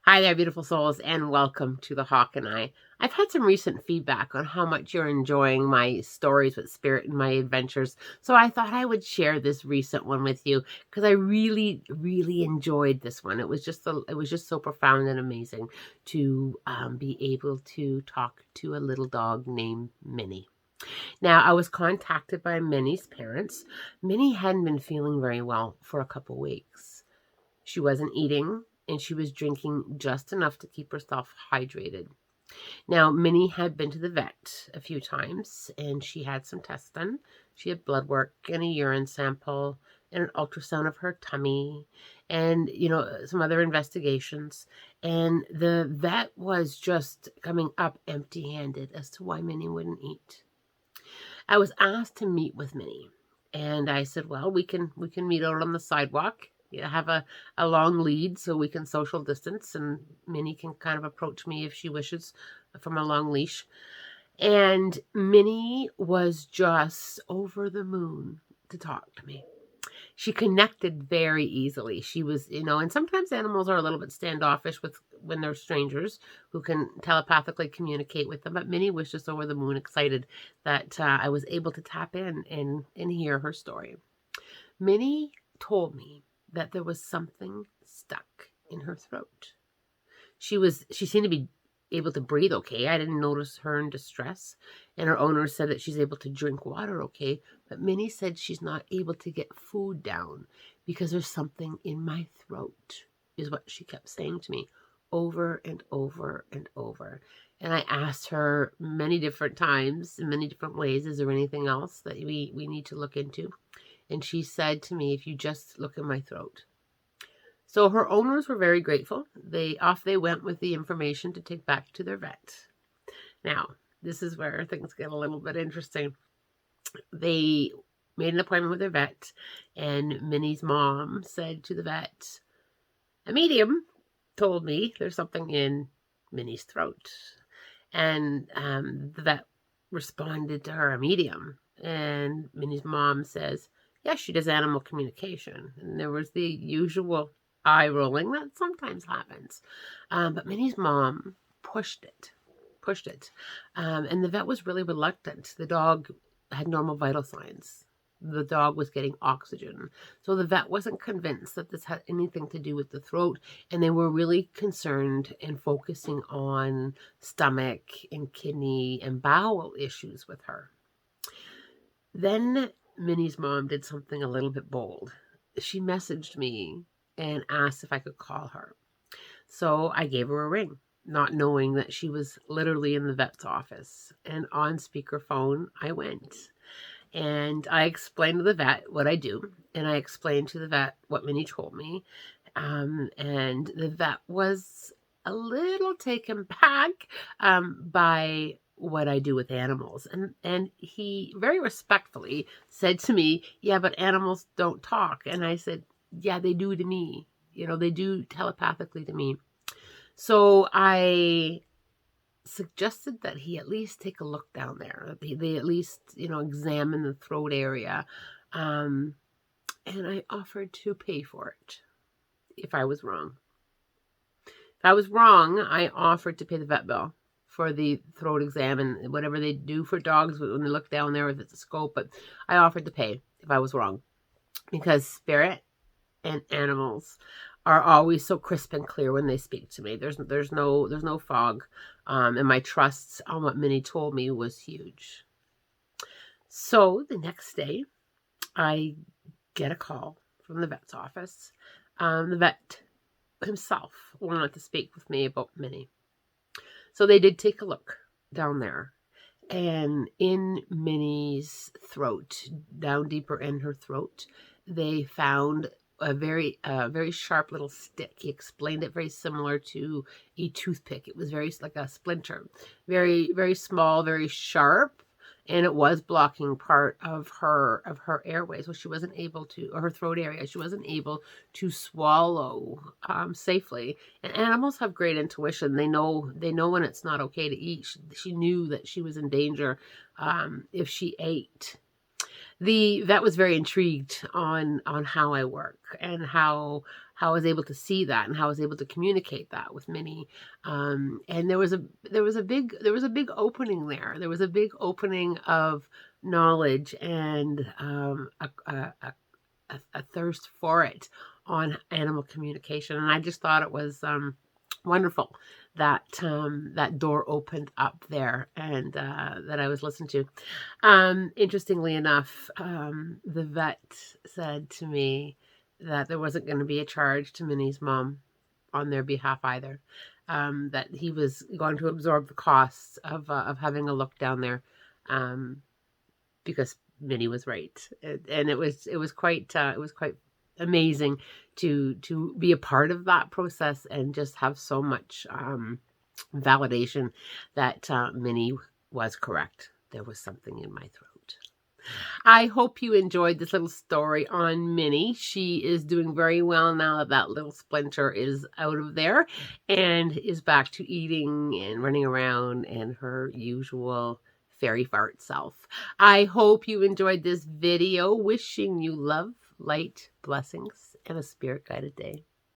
Hi there, beautiful souls, and welcome to the Hawk and I. I've had some recent feedback on how much you're enjoying my stories with spirit and my adventures, so I thought I would share this recent one with you because I really, really enjoyed this one. It was just so profound and amazing to be able to talk to a little dog named Minnie. Now, I was contacted by Minnie's parents. Minnie hadn't been feeling very well for a couple weeks. She wasn't eating, and she was drinking just enough to keep herself hydrated. Now, Minnie had been to the vet a few times, and she had some tests done. She had blood work and a urine sample and an ultrasound of her tummy and, some other investigations. And the vet was just coming up empty-handed as to why Minnie wouldn't eat. I was asked to meet with Minnie, and I said, "Well, we can meet out on the sidewalk. Have a long lead so we can social distance, and Minnie can kind of approach me if she wishes from a long leash." And Minnie was just over the moon to talk to me. She connected very easily. She was, and sometimes animals are a little bit standoffish with when they're strangers who can telepathically communicate with them. But Minnie was just over the moon excited that I was able to tap in and hear her story. Minnie told me that there was something stuck in her throat. She seemed to be able to breathe okay. I didn't notice her in distress. And her owner said that she's able to drink water okay. But Minnie said she's not able to get food down because there's something in my throat, is what she kept saying to me over and over and over. And I asked her many different times, in many different ways, is there anything else that we need to look into? And she said to me, if you just look in my throat. So her owners were very grateful. They went with the information to take back to their vet. Now, this is where things get a little bit interesting. They made an appointment with their vet, and Minnie's mom said to the vet, "A medium told me there's something in Minnie's throat." And the vet responded to her, "A medium?" And Minnie's mom says, "Yes, she does animal communication." And there was the usual eye rolling that sometimes happens. But Minnie's mom pushed it. And the vet was really reluctant. The dog had normal vital signs. The dog was getting oxygen. So the vet wasn't convinced that this had anything to do with the throat. And they were really concerned and focusing on stomach and kidney and bowel issues with her. Then Minnie's mom did something a little bit bold. She messaged me and asked if I could call her. So I gave her a ring, not knowing that she was literally in the vet's office. And on speakerphone, I went. And I explained to the vet what I do. And I explained to the vet what Minnie told me. And the vet was a little taken back by what I do with animals. And he very respectfully said to me, "Yeah, but animals don't talk." And I said, "Yeah, they do to me. They do telepathically to me." So I suggested that he at least take a look down there. They at least, examine the throat area. And I offered to pay for it if I was wrong. If I was wrong, I offered to pay the vet bill for the throat exam and whatever they do for dogs when they look down there, if it's a scope. But I offered to pay if I was wrong, because spirit and animals are always so crisp and clear when they speak to me. There's no fog, and my trust on what Minnie told me was huge. So the next day, I get a call from the vet's office. The vet himself wanted to speak with me about Minnie. So they did take a look down there. And in Minnie's throat, down deeper in her throat, they found a very sharp little stick. He explained it very similar to a toothpick. It was very like a splinter, very, very small, very sharp, and it was blocking part of her airways. So she wasn't able to, or her throat area, she wasn't able to swallow safely. And animals have great intuition. They know when it's not okay to eat. She knew that she was in danger if she ate. The vet was very intrigued on how I work and how how I was able to see that and how I was able to communicate that with Minnie. And there was a big opening there. There was a big opening of knowledge and a thirst for it on animal communication. And I just thought it was wonderful that that door opened up there and that I was listened to. Interestingly enough, the vet said to me that there wasn't going to be a charge to Minnie's mom on their behalf either. That he was going to absorb the costs of having a look down there, because Minnie was right, and it was quite amazing to be a part of that process and just have so much validation that Minnie was correct. There was something in my throat. I hope you enjoyed this little story on Minnie. She is doing very well now that that little splinter is out of there and is back to eating and running around and her usual fairy fart self. I hope you enjoyed this video. Wishing you love, light, blessings, and a spirit-guided day.